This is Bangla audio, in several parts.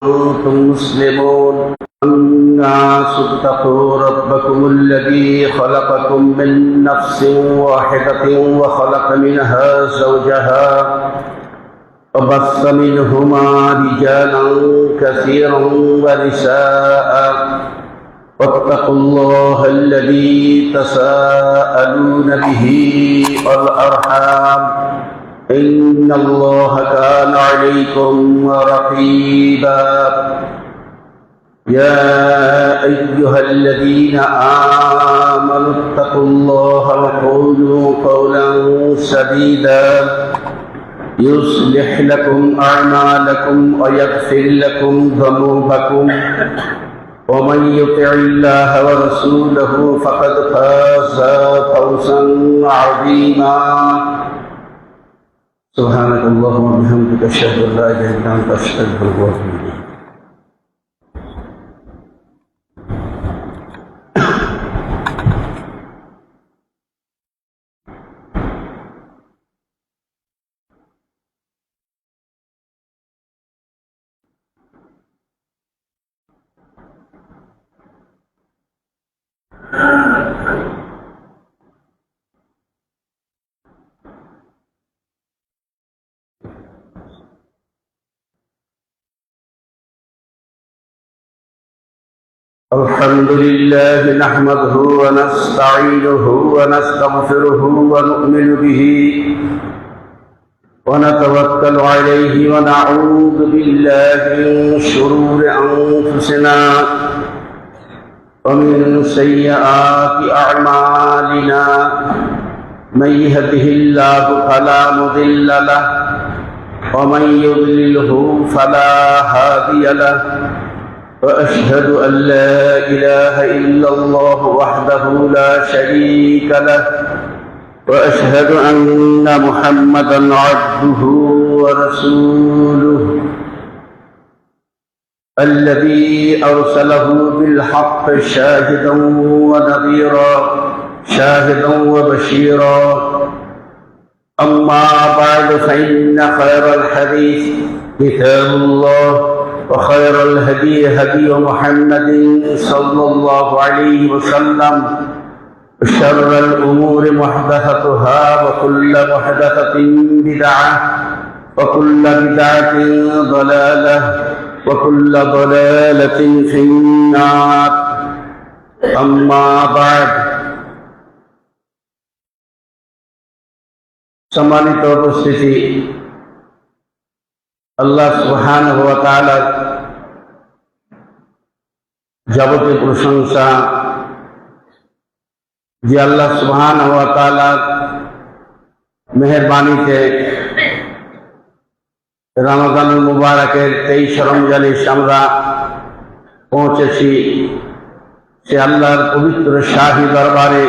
كنتم مسلمون الناس اتقوا ربكم الذي خلقكم من نفس واحدة وخلق منها زوجها وبث منهما رجالا كثيرا ونساء واتقوا الله الذي تساءلون به والأرحام إن الله كان عليكم رقيبا يا أيها الذين آمنوا اتقوا الله وقولوا قولا سديدا يصلح لكم أعمالكم ويغفر لكم ذنوبكم ومن يطع الله ورسوله فقد فاز فوزا عظيما سبحانك اللهم وبحمدك أشهد أن لا إله إلا أنت أستغفرك وأتوب إليك. الحمد لله نحمده ونستعينه ونستغفره ونؤمن به ونتوكل عليه ونعوذ بالله من شرور أنفسنا ومن سيئات أعمالنا من يهده الله فلا مضل له ومن يضلله فلا هادي له وأشهد أن لا إله إلا الله وحده لا شريك له وأشهد أن محمدا عبده ورسوله الذي أرسله بالحق شاهدا ونذيرا شاهدا وبشيرا أما بعد فإن خير الحديث كتاب الله وخير الهدي هدي محمد صلى الله عليه وسلم وشر الأمور محدثاتها وكل محدثة بدعة وكل بدعة ضلالة وكل ضلالة في النار أما بعد সম্মানিত উপস্থিতি আল্লাহ সুবহানাহু ওয়া তাআলা যাবতীয় প্রশংসা যে আল্লাহ সুবহানাহু ওয়া তাআলা মেহেরবানিতে রমাদানুল মুবারকের 23 রমজানে আমরা পৌঁছেছি। সে আল্লাহর পবিত্র শাহী দরবারে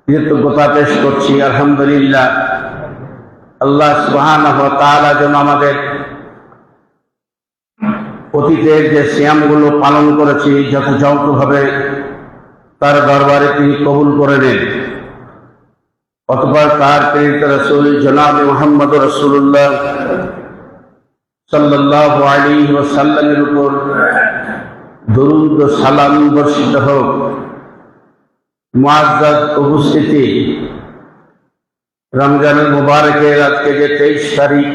কৃতজ্ঞতা পেশ করছি। আলহামদুলিল্লাহ, আল্লাহ সুবহানাহু ওয়া তাআলা যেন আমাদের অতীতের যে সিয়ামগুলো পালন করেছি যথাযথভাবে তার দরবারে তিনি কবুল করে নেন। অতঃপর তার প্রেরিত রাসূল জনাব মুহাম্মদ রাসূলুল্লাহ সাল্লাল্লাহু আলাইহি ওয়াসাল্লামের উপর দরুদ ও সালাম বর্ষিত হোক। মুআজ্জাজ উপস্থিতি, রমজানুল মুবারকের আজকে যে 23 তারিখ,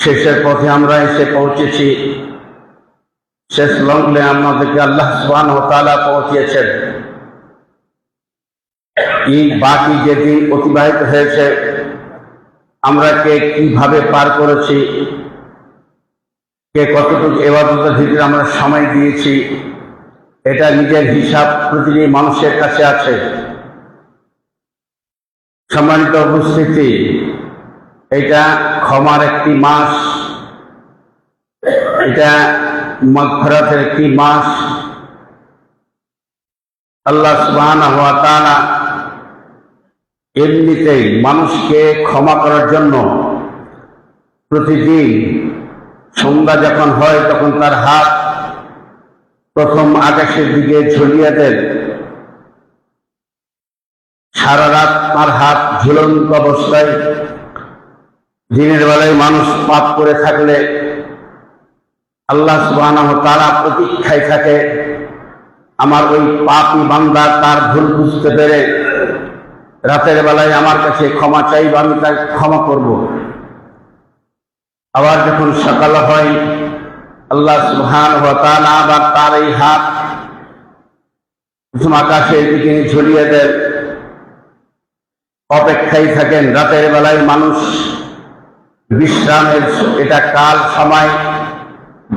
শেষের পথে আমরা এসে পৌঁছেছি। শেষ লগ্নে আমাদেরকে আল্লাহ সুবহানাহু ওয়া তাআলা পৌঁছিয়েছেন। এই বাকি যে দিন অতিবাহিত হয়েছে আমরা কে কিভাবে পার করেছি, কে কতটুকু ইবাদতের ভিতরে আমরা সময় দিয়েছি, এটা নিজের হিসাব প্রতিটি মানুষের কাছে আছে। সম্মানিত উপস্থিতি, এটা ক্ষমার একটি মাস, এটা মাগফিরাতের একটি মাস। আল্লাহ সুবহানাহু ওয়া তাআলা এমনিতেই মানুষকে ক্ষমা করার জন্য প্রতিদিন সন্ধ্যা যখন হয় তখন তার হাত প্রথম আকাশের দিকে ঝুলিয়ে দেন। সারা রাত তার হাত ঝুলন্ত অবস্থায়। দিনের বেলায় মানুষ পাপ করে থাকলে আল্লাহ সুবহানাহু ওয়া তাআলা প্রতীক্ষায় থাকে আমার ওই পাপী বান্দা তার ভুল বুঝতে পেরে রাতের বেলায় আমার কাছে ক্ষমা চাইবে, আমি তাকে ক্ষমা করব। আবার যখন সকাল হয় আল্লাহ সুবহানাহু ওয়া তাআলা আবার তার এই হাত প্রথম আকাশের দিকে ঝুলিয়ে দেন, অপেক্ষায় থাকেন। রাতের বেলায় মানুষ বিশ্রামের এটা কাল সময়,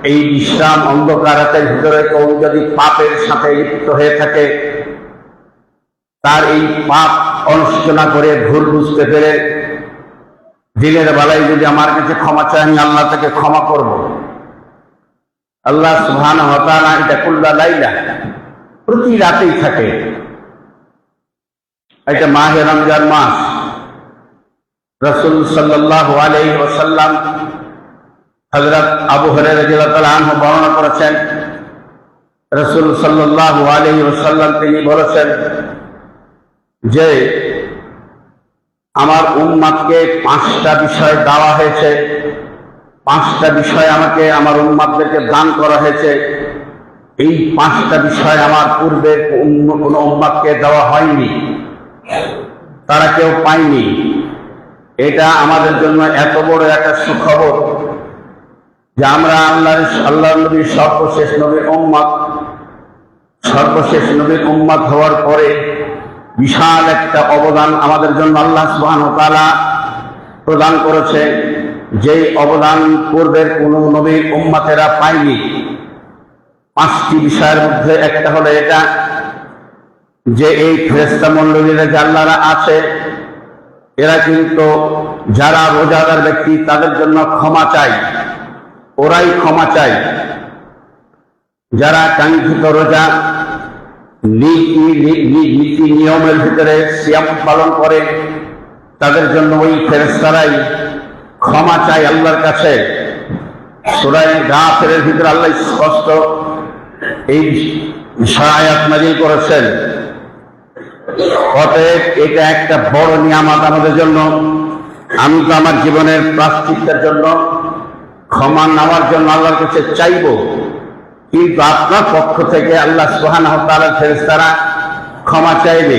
এই বিশ্রাম অন্ধকার রাতের ভিতরে কেউ যদি পাপের সাথে লিপ্ত হয়ে থাকে, তার এই পাপ অনুশোচনা করে ভুল বুঝতে পেরে দিনের বেলায় যদি আমার কাছে ক্ষমা চায়, আমি আল্লাহ তাকে ক্ষমা করব। আল্লাহ সুবহানাহু ওয়া তাআলা এটা কুল্লা লাইলা, প্রতি রাতেই থাকে। এটা মাহে রমজান মাস। রাসূল সাল্লাল্লাহু আলাইহি ওয়াসাল্লাম হযরত আবু হুরায়রা রাদিয়াল্লাহু তাআলা আনহু বর্ণনা করেছেন, রাসূল সাল্লাল্লাহু আলাইহি ওয়াসাল্লাম তিনি বলেছেন যে আমার উম্মতকে 5টা বিষয় দেওয়া হয়েছে, 5টা বিষয় আমাকে আমার উম্মতদেরকে দান করা হয়েছে। এই 5টা বিষয় আমার পূর্বে অন্য কোনো উম্মতকে দেওয়া হয়নি, তারা কেউ পায়নি। এটা আমাদের জন্য এত বড় একটা সুখবর যে আমরা আল্লাহ নবীর সর্বশেষ নবীর উম্মত, সর্বশেষ নবীর উম্মত হওয়ার পরে বিশাল একটা অবদান আমাদের জন্য আল্লাহ সুবহানাহু ওয়া তাআলা প্রদান করেছে, যেই অবদান পূর্বের কোনো নবীর উম্মতেরা পায়নি। 5টি বিষয়ের মধ্যে একটা হলো এটা যে এই ফেরেশতা মণ্ডলীরা যে আল্লাহরা আছে, এরা কিন্তু যারা রোজাদার ব্যক্তি তাদের জন্য ক্ষমা চায়, ওরাই ক্ষমা চায়। যারা কাঙ্ক্ষিত রোজা নীতি নিয়মের ভিতরে সিয়াম পালন করে, তাদের জন্য ওই ফেরেশতারাই ক্ষমা চায় আল্লাহর কাছে। সূরা গাফিরের ভিতরে আল্লাহ স্পষ্ট এই আয়াত নাযিল করেছেন। অতএব এটা একটা বড় নিয়ামত আমাদের জন্য। আমি তো আমার জীবনের প্রায়শ্চিত্তের জন্য, ক্ষমা নেওয়ার জন্য আল্লাহর কাছে চাইব, কিন্তু আপনার পক্ষ থেকে আল্লাহ সুবহানাহু ওয়া তাআলার ফেরেশতারা ক্ষমা চাইবে।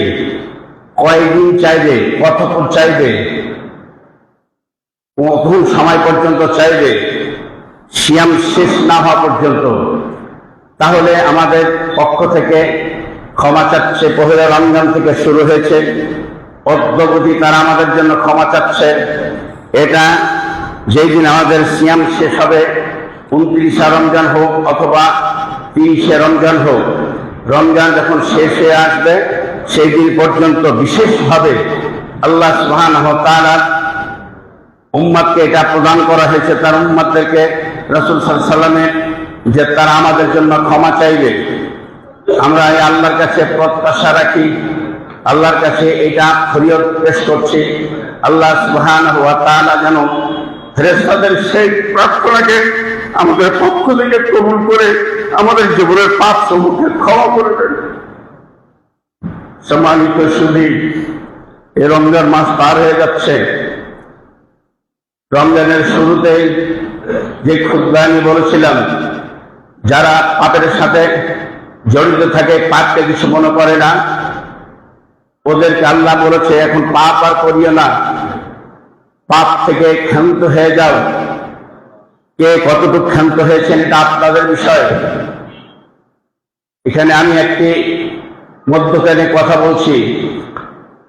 কয়দিন চাইবে, কতক্ষণ চাইবে, কোন সময় পর্যন্ত চাইবে? সিয়াম শেষ না হওয়া পর্যন্ত। তাহলে আমাদের পক্ষ থেকে ক্ষমা চাচ্ছে। পহেলা রমজান থেকে শুরু হয়েছে, অদ্যাবধি তারা আমাদের জন্য ক্ষমা চাচ্ছে। এটা যেই দিন আমাদের সিয়াম শেষ হবে, 29 রমজান হোক অথবা 30 রমজান হোক, রমজান যখন শেষ হয়ে আসবে সেই দিন পর্যন্ত বিশেষভাবে আল্লাহ সুবহানাহু ওয়া তাআলা উম্মতকে এটা প্রদান করা হয়েছে, তার উম্মতদেরকে, রাসূল সাল্লাল্লাহু আলাইহি ওয়াসাল্লামের, যে তারা আমাদের জন্য ক্ষমা চাইবে। আমরা এই আল্লাহর কাছে প্রত্যাশা রাখি, আল্লাহর কাছে এটা ফরিয়াদ পেশ করছি, আল্লাহ সুবহানাহু ওয়া তাআলা যেন ফেরেশতাদের সেই প্রার্থনাকে আমাদের পক্ষ থেকে কবুল করে আমাদের জীবনের পাপ সমূহকে ক্ষমা করে দেন। সম্মানিত সুধী, এই রমজান মাস পার হয়ে যাচ্ছে। রমজানের শুরুতেই যে খুতবা আমি বলেছিলাম, যারা পাপের সাথে জড়িত থাকে, পাপকে কিছু মনে করে না, ওদেরকে আল্লাহ বলেছে এখন পাপ আর করিও না, পাপ থেকে ক্ষান্ত হয়ে যাও। কে কতটুকু ক্ষান্ত হয়েছেন এটা আপনাদের বিষয়। এখানে আমি একটি মধ্যখানে কথা বলছি,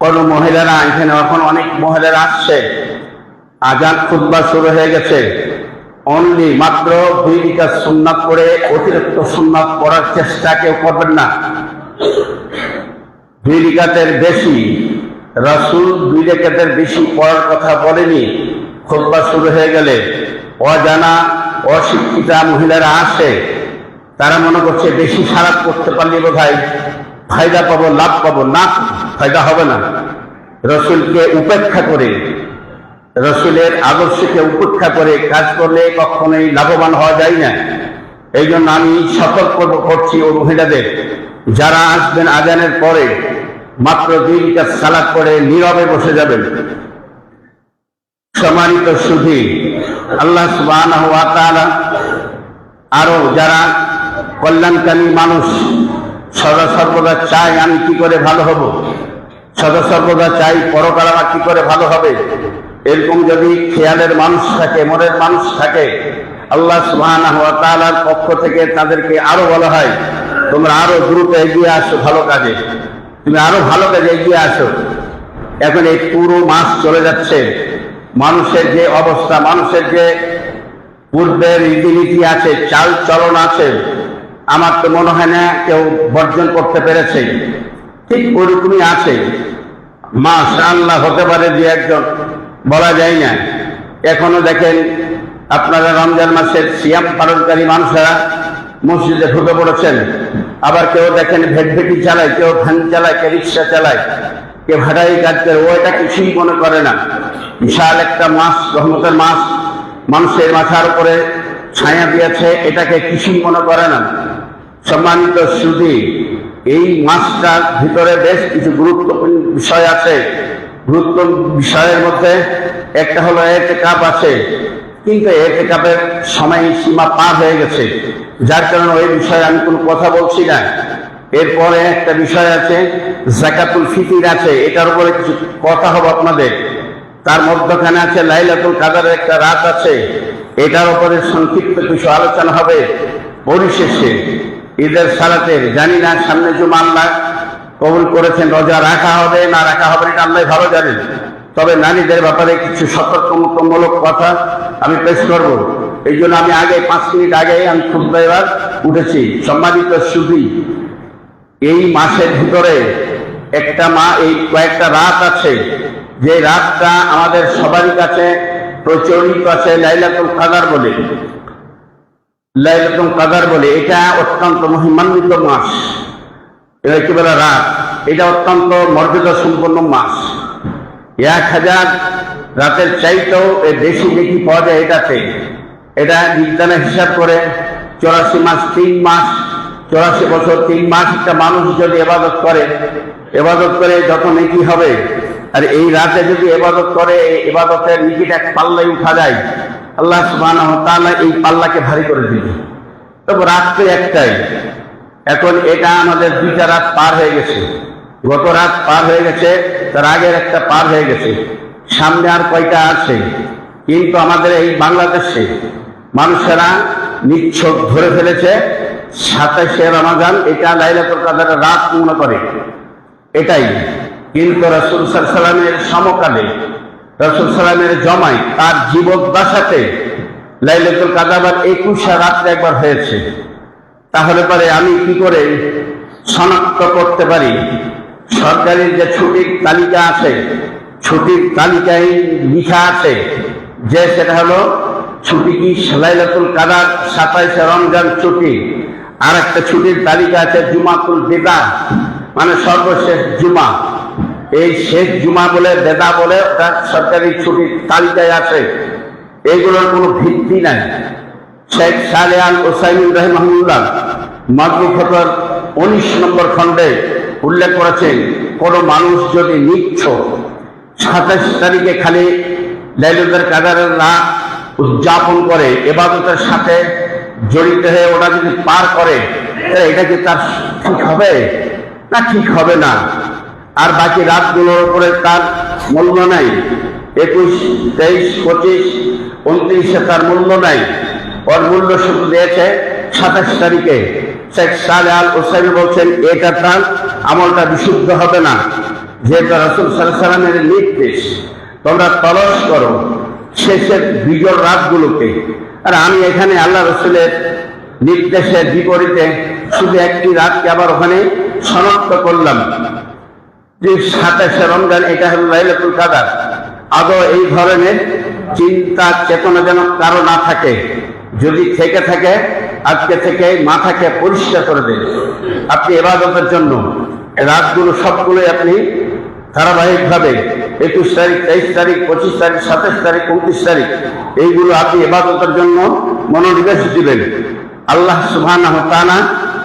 কোন মহিলারা, এখানে এখন অনেক মহিলারা আসছে, আজান খুতবা শুরু হয়ে গেছে, অনলি মাত্র 2 রাকাত সুন্নাত পড়ে অতিরিক্ত সুন্নাত পড়ার চেষ্টা কেউ করবেন না। 2 রাকাতের বেশি, রাসূল 2 রাকাতের বেশি পড়ার কথা বলেনি। খুতবা শুরু হয়ে গেলে অজানা অশিক্ষিতা মহিলারা আসে, তারা মনে করছে বেশি সারাত করতে পারলে বোধহয় ফায়দা পাবো, লাভ পাবো। না, ফায়দা হবে না। রাসূলকে উপেক্ষা করে, রাসূলের আদর্শকে উপেক্ষা করে কাজ করলে কখনোই লাভবান হওয়া যায় না। এই জন্য আমি সতর্ক করছি ওই মহিলাদের, যারা আসবেন আজানের পরে মাত্র 2 রাকাত সালাত পড়ে নীরবে বসে যাবেন। সম্মানিত সুধী, আল্লাহ সুবহানাহু ওয়া তাআলা আরো যারা কল্যাণকামী মানুষ সদা সর্বদা চায় আমি কি করে ভালো হব, সদা সর্বদা চাই পরকাল আমার কি করে ভালো হবে, এরকম যদি খেয়ালের মানুষ থাকে, মনের মানুষ থাকে, আল্লাহ সুবহানাহু ওয়া তাআলার পক্ষ থেকে তাদেরকে আরো বলা হয় তোমরা আরো দ্রুত এগিয়ে আসো ভালো কাজে, তুমি আরো ভালো কাজে এগিয়ে আসো। এখন এই পুরো মাস চলে যাচ্ছে, মানুষের যে অবস্থা, মানুষের যে পূর্বের রীতিনীতি আছে, চাল চলন আছে, আমার তো মনে হয় না কেউ বর্জন করতে পেরেছে, ঠিক ওরকমই আছে। মাশাআল্লাহ হতে পারে যে একজন, বলা যায় না। এখনো দেখেন আপনারা রমজান মাসের সিয়াম পালনকারী মানুষেরা মসজিদে ঢুকে পড়েছেন, আবার কেউ দেখেন ভেটভেটি চালায়, কেউ ভ্যান চালায়, কেউ রিক্সা চালায়, কেউ ভাড়াই কাজ করে, ও এটা কিছুই মনে করে না। বিশাল একটা মাস, রহমতের মাস, মানুষের মাথার উপরে ছায়া দিয়েছে, এটাকে কিছুই মনে করে না। সম্মানিত সুধী, এই মাসটার ভিতরে বেশ কিছু গুরুত্বপূর্ণ বিষয় আছে। গুরুত্ব বিষয়ের মধ্যে একটা হলো এতেকাফ আছে, কিন্তু এতেকাফের সময় সীমা পার হয়ে গেছে, যার কারণে ওই বিষয়ে আমি কোনো কথা বলছি না। এরপরে একটা বিষয় আছে যাকাতুল ফিতর আছে, এটার উপরে কিছু কথা হবে আপনাদের। তার মধ্যখানে আছে লাইলাতুল কাদরের একটা রাত আছে, এটার উপরে সংক্ষিপ্ত কিছু আলোচনা হবে। পরিশেষে ঈদের সালাতের, জানি না সামনে জুমা আল্লাহ কবুল করেছেন, রোজা রাখা হবে না রাখা হবে এটা আল্লাহ ভালো জানেন, তবে নারীদের ব্যাপারে কিছু সতর্কমূলক কথা আমি পেশ করব। এই জন্য আমি আগে 5 মিনিট আগে আমি খুতবা এবার উঠেছি। সম্মানিত সুধী, এই মাসের ভিতরে এই কয়েকটা রাত আছে, যে রাতটা আমাদের সবারই কাছে প্রচলিত আছে লাইলাতুল কাদর বলে। লাইলাতুল কাদর বলে, এটা অত্যন্ত মহিমান্বিত মাস, একেবারে রাত, এটা অত্যন্ত মর্যাদা সম্পন্ন মাস। 1000 রাতের চাইতেও বেশি দেখি পাওয়া যায় এটাতে। এটা বিজ্ঞানের হিসাব করে 84 মাস, 3 মাস, 84 বছর 3 মাস একটা মানুষ যদি ইবাদত করে যত নেকি হবে, আর এই রাতে যদি ইবাদত করে, এই ইবাদতের নেকিটা এক পাল্লায় উঠা যায়, আল্লাহ সুবহানাহু ওয়া তাআলা এই পাল্লাকে ভারী করে দিবে। তবে রাত তো একটাই। এখন এটা আমাদের 2টা রাত পার হয়ে গেছে, গত রাত পার হয়ে গেছে, তার আগের একটা পার হয়ে গেছে, সামনে আর কয়টা আছে। কিন্তু আমাদের এই বাংলাদেশে মানুষেরা নিচ্ছক ধরে ফেলেছে 27শে রমজান এটা লাইলাতুল কাদরের রাত মনে করে, এটাই। কিন্তু রাসূল সাল্লাল্লাহু আলাইহি ওয়াসাল্লামের সমকালে, রাসূল সাল্লাল্লাহু আলাইহি ওয়াসাল্লামের জমায় তার জীবদ্দশাতে লাইলাতুল কাদর 21 রাত্রে একবার হয়েছে। তাহলে পরে আমি কি করে শনাক্ত করতে পারি? সরকারি যে ছুটির তালিকা আছে, ছুটির তালিকায় লেখা আছে যে সেটা হলো ছুটি কি লাইলাতুল কাদর 27শে রমজান ছুটি। আর একটা ছুটির তালিকা আছে জুমাতুল বিদা, মানে সর্বশেষ জুমা। এই শেষ জুমা বলে বেদা বলে ওটা সরকারি ছুটির তালিকায় আছে। এইগুলোর কোনো ভিত্তি নাই। শেখ সালেহ আল ওসাইমিন রাহিমাহুল্লাহ মাজমু ফতোয়ার 19 নম্বর খণ্ডে উল্লেখ করেছেন, কোন মানুষ যদি নিচ্ছক 27 তারিখে খালি লাইলাতুল কাদরের রাত উদযাপন করে, ইবাদতের সাথে জড়িত হয়ে ওটা যদি পার করে, এটা কি তার ঠিক হবে? না, ঠিক হবে না। আর বাকি রাতগুলোর উপরে তার মূল্য নাই। 21, 23, 25, 29 তার মূল্য নাই। ওর মূল্য শুধু দিয়েছে 27 তারিখে। শেখ সালেহ আল ওসাইমি বলছেন এটা তার আমলটা বিশুদ্ধ হবে না, যেহেতু রাসূল সাল্লাল্লাহু আলাইহি ওয়াসাল্লামের নির্দেশ তোমরা তলস করো শেষের বিজয় রাতগুলোকে। আর আমি এখানে আল্লাহ রাসূলের নির্দেশের বিপরীতে শুধু একটি রাতকে আবার ওখানে শনাক্ত করলাম যে 27শে রমজান এটা হলো লাইলাতুল কাদর। আদৌ এই ধরনের চিন্তা চেতনা যেন কারো না থাকে, যদি থেকে থাকে আজকে থেকে মাথাকে পরিষ্কার করে দেন। আপনি ইবাদতের জন্য রাতগুলো সবগুলোই আপনি ধারাবাহিকভাবে 21 তারিখ, 23 তারিখ, 25 তারিখ, 27 তারিখ, 29 তারিখ এইগুলো আপনি ইবাদতের জন্য মনোনিবেশ দিবেন। আল্লাহ সুবহানাহু ওয়া তাআলা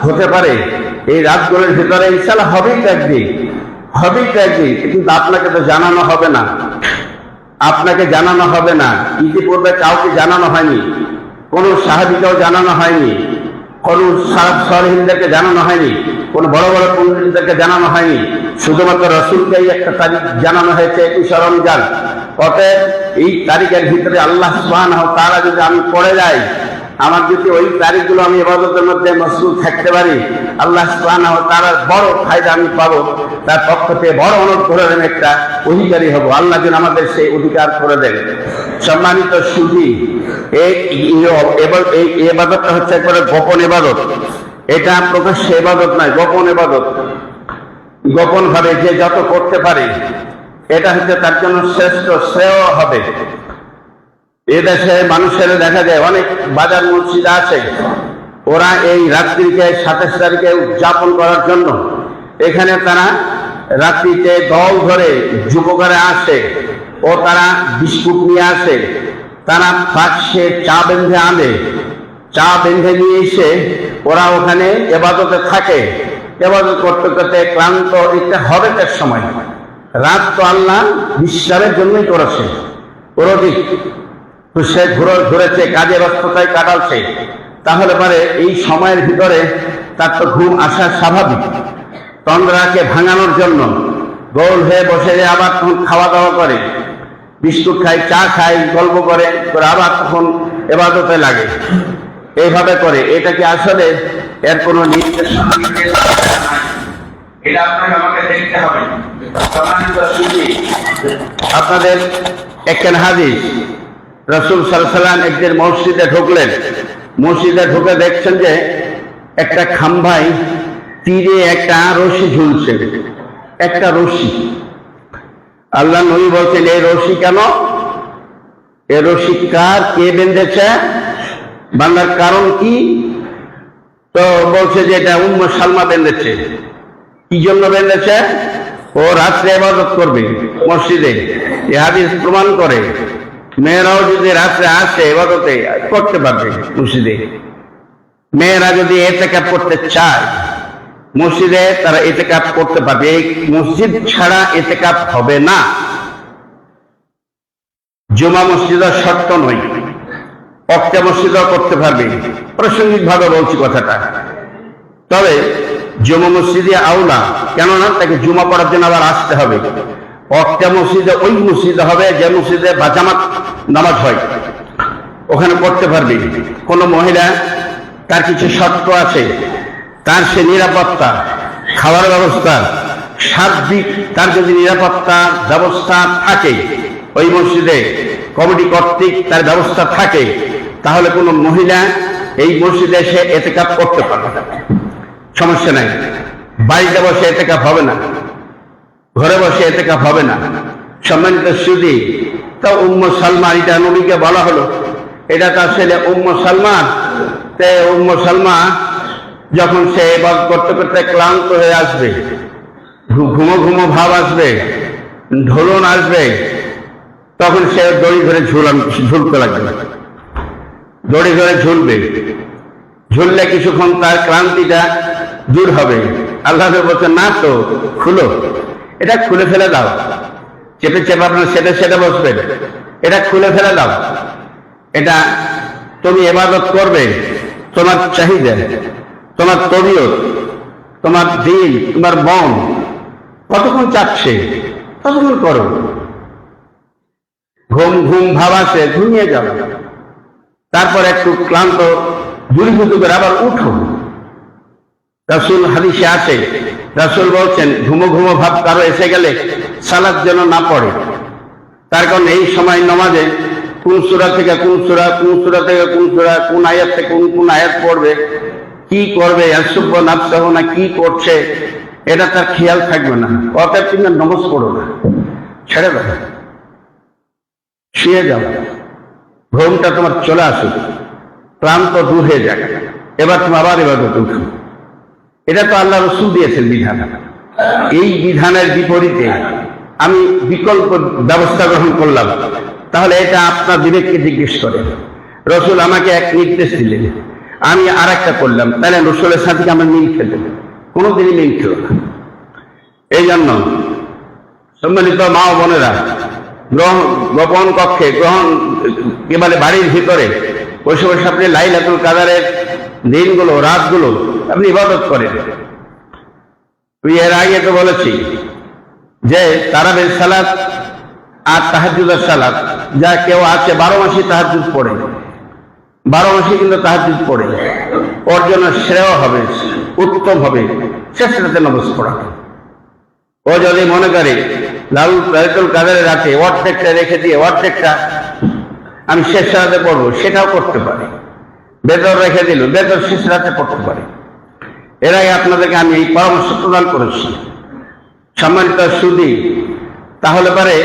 হতে পারে এই রাতগুলোর ভিতরে ইনশাআল্লাহ হবেই তো একদিন, কিন্তু আপনাকে তো জানানো হবে না, আপনাকে জানানো হবে না। ইতিপূর্বে কাউকে জানানো হয়নি। কোন সাহাবীকেও জানানো হয়নি, কোন সালাফ সালেহিনদেরকে জানানো হয়নি, কোন বড় বড় পণ্ডিতদেরকে জানানো হয়নি, শুধুমাত্র রাসূলকেই একটা তারিখ জানানো হয়েছে 21 রমজান। অতএব এই তারিখের ভিতরে আল্লাহ সুবহানাহু ওয়া তাআলা যদি আমি পড়ে যাই, আমার যদি ওই তারিখগুলো আমি ইবাদতের মধ্যে মশগুল থাকতে পারি, আল্লাহ সুবহানাহু ওয়া তাআলার বড় ফায়দা আমি পাবো, তার পক্ষ থেকে বড় অনুগ্রহের একটা অধিকারী হব। আল্লাহ যেন আমাদের সেই অধিকার করে দেন। সম্মানিত সুধী, এই ইবাদতটা হচ্ছে একবারে গোপন ইবাদত। এটা প্রকাশ্যে ইবাদত নয়, গোপন ইবাদত। গোপন ভাবে যে যত করতে পারে এটা হচ্ছে তার জন্য শ্রেষ্ঠ, শ্রেয় হবে। এদেশে মানুষের দেখা যায় অনেক বাজার মসজিদ আছে, ওরা এই রাত্রিকে 27 তারিখে উদযাপন করার জন্য এখানে তারা রাত্রিতে দল ধরে যুবকরা আসে ও তারা বিস্কুট নিয়ে আসে, তারা বাক্সে চা বেঁধে আনে, চা বেঁধে নিয়ে এসে ওরা ওখানে ইবাদতে থাকে। ইবাদত করতে করতে ক্লান্ত এটা হবে তার সময়। রাত তো আল্লাহ বিশ্রামের জন্যই করেছে, ওরদিক তো সে ঘুরেছে, কাজে ব্যস্ততায় কাটালছে, তাহলে পরে এই সময়ের ভিতরে তার তো ঘুম আসা স্বাভাবিক। তন্দ্রাকে ভাঙানোর জন্য গোল হয়ে বসে আবার তখন খাওয়া দাওয়া করে, বিস্কুট খায়, চা খায়, গল্প করে, আবার তখন ইবাদতে লাগে, এইভাবে করে। এটা কি আসলে এর কোনো নির্দেশ? এটা আপনাকে আমাকে দেখতে হবে। আপনাদের একখান হাদিস, রাসূল সাল্লাল্লাহু আলাইহি ওয়াসাল্লাম একদিন মসজিদে ঢুকলেন, মসজিদে ঢুকে দেখছেন যে একটা খাম্বায় তীরে একটা রশি ঝুলছে, একটা রশি। আল্লাহ নবী বলছেন, এই রশি কেন? এই রশি কার, কে বেঁধেছে, বাঁধার কারণ কি? তো বলছে যে এটা উম্মে সালমা বেঁধেছে। কি জন্য বেঁধেছে? ও রাত্রে ইবাদত করবে মসজিদে। এই হাদিস প্রমাণ করে মেয়েরাও যদি রাত্রে আসে ইবাদতে করতে পারবে মসজিদে। মেয়েরা যদি ইতিকাফ করতে চায় মসজিদে, তারা ইতিকাফ করতে পারবে। এই মসজিদ ছাড়া ইতিকাফ হবে না। জুমা মসজিদের শর্ত নয়, অক্টা মসজিদও করতে পারবে। প্রাসঙ্গিক ভাবে বলছি কথাটা। তবে জুমা মসজিদে আওলা, কেননা তাকে জুমা পড়ার জন্য আবার আসতে হবে। অক্টা মসজিদে ওই মসজিদে হবে যে মসজিদে বাজামাত নামাজ হয়, ওখানে পড়তে পারবে। কোনো মহিলা, তার কিছু শর্ত আছে, তার সে নিরাপত্তা, খাওয়ার ব্যবস্থা, সার্বিক তার যদি নিরাপত্তা ব্যবস্থা থাকে, ওই মসজিদে কমিটি কর্তৃক তার ব্যবস্থা থাকে, তাহলে কোনো মহিলা এই মসজিদে এসে ইতিকাফ করতে পারবে, সমস্যা নাই। বাড়িতে বসে ইতিকাফ হবে না, ঘরে বসে ইতিকাফ হবে না। সম্মানিত সুধী, তো উম্মে সালমা, এটা নবীকে বলা হলো, এটা তার ছেলে উম্মে সালমা। তে উম্মে সালমা যখন সে ইবাদত করতে করতে ক্লান্ত হয়ে আসবে, ঘুমো ঘুমো ভাব আসবে, ঢোলন আসবে, তখন সে দড়ি ধরে ঝুলতে লাগবে। দড়ি ধরে ঝুলবে, ঝুললে কিছুক্ষণ তার ক্লান্তিটা দূর হবে। আল্লাহ বলছে, না তো খুলো, এটা খুলে ফেলে দাও। চেপে চেপে আপনার সেটে সেটে বসবেন, এটা খুলে ফেলে দাও। এটা তুমি ইবাদত করবে, তোমার চাহিদা, তোমার তবিয়ত, তোমার দিল, তোমার মন কতক্ষণ চাচ্ছে ততক্ষণ করো। ঘুম ঘুম ভাব আসে, ঘুমিয়ে যাও। তারপর একটু ক্লান্ত দূরীভূত করে আবার উঠো। রাসূল হাদিসে আছে, রাসূল বলছেন, ঘুমো ঘুমো ভাব কারো এসে গেলে সালাত যেন না পড়ে। তার কারণ এই সময় নামাজে কোন সূরা থেকে কোন সূরা, কোন সূরা থেকে কোন সূরা, কোন আয়াত থেকে কোন আয়াত পড়বে, কি করবে, ইয়াসুব্বু নাফসাহু না কি করছে, এটা তার খেয়াল থাকবে না। অতএব তুমি নামাজ পড়ো না, ছেড়ে দাও, শুয়ে যাও। ঘুমটা তোমার চলে আসুক, ক্লান্ত দূর হয়ে যাক, এবার তুমি আবার ইবাদতে উঠো। এটা তো আল্লাহ রাসূল দিয়েছেন বিধান। এই বিধানের বিপরীতে আমি বিকল্প ব্যবস্থা গ্রহণ করলাম, তাহলে এটা আপনার বিবেককে জিজ্ঞেস করেন। রাসূল আমাকে এক নির্দেশ দিলেন, আমি আর একটা করলাম, তাহলে রাসূলের সাথে আমার মিল খেলে কোনোদিনই মিল খেল না। এই জন্য সম্মানিত মা ও বোনেরা, গোপন কক্ষে, বাড়ির ভিতরে বসে বসে আপনি লাইলাতুল কাদারের দিনগুলো, রাতগুলো আপনি ইবাদত করেন। এর আগে তো বলেছি যে তারাবির সালাত আর তাহাজ্জুদের সালাত, যা কেউ আছে 12 মাসই তাহাজ্জুদ পড়ে, 12 মাসে কিন্তু তাহাজ্জুদ পড়ে, ওর জন্য শ্রেয় হবে, উত্তম হবে শেষ রাতে নামাজ পড়া। ও যদি মনে করে লাইলাতুল কাদরের রাতে অর্ধেকটা রেখে দিয়ে অর্ধেকটা আমি শেষ রাতে পড়বো, সেটাও করতে পারে। বেতর রেখে দিল, বেতর শেষ রাতে পড়তে পারে। এর আগে আপনাদেরকে আমি এই পরামর্শ প্রদান করেছি। সম্মানিত সুধী, তাহলে পারে